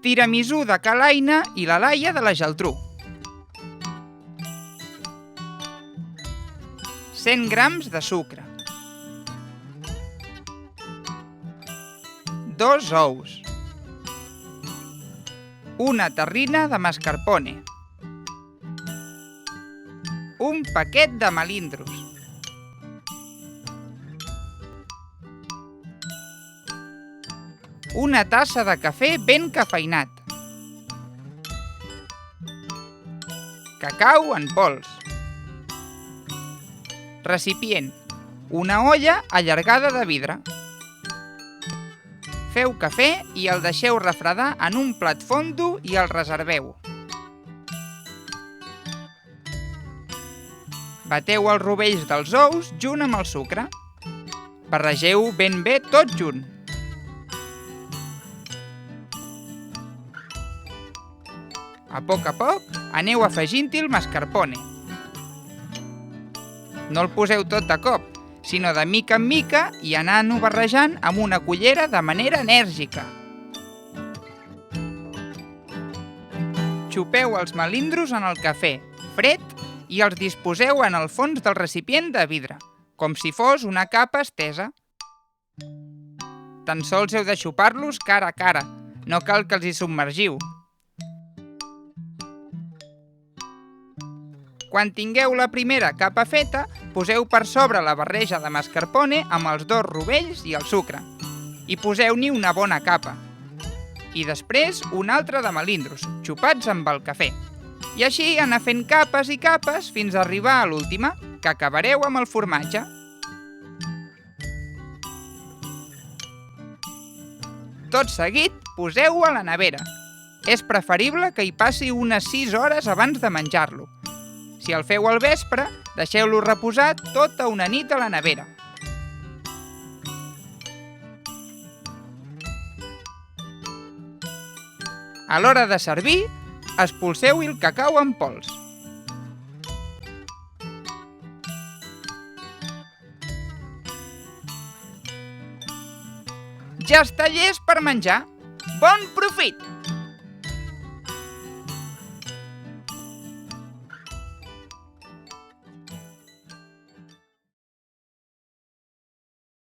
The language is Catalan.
tiramisú de ca l'Aina i la Laia de la Geltrú. 100 grams de sucre. 2 ous. Una terrina de mascarpone. Un paquet de melindros. Una tassa de cafè ben cafeïnat. Cacau en pols. Recipient: una olla allargada de vidre. Feu cafè i el deixeu refredar en un plat fondo i el reserveu. Bateu els rovells dels ous junt amb el sucre. Barregeu ben bé tot junt. A poc aneu afegint-hi el mascarpone. No el poseu tot de cop, sinó de mica en mica i anant-ho barrejant amb una cullera de manera enèrgica. Xupeu els melindros en el cafè, fred, i els disposeu en el fons del recipient de vidre, com si fos una capa estesa. Tan sols heu de xupar-los cara a cara, no cal que els hi submergiu. Quan tingueu la primera capa feta, poseu per sobre la barreja de mascarpone amb els 2 rovells i el sucre. I poseu-n'hi una bona capa. I després una altra de melindros, xupats amb el cafè. I així anar fent capes i capes fins a arribar a l'última, que acabareu amb el formatge. Tot seguit, poseu-ho a la nevera. És preferible que hi passi unes 6 hores abans de menjar-lo. Si el feu al vespre, deixeu-lo reposar tota una nit a la nevera. A l'hora de servir, espolseu-hi el cacau en pols. Ja està llest per menjar. Bon profit!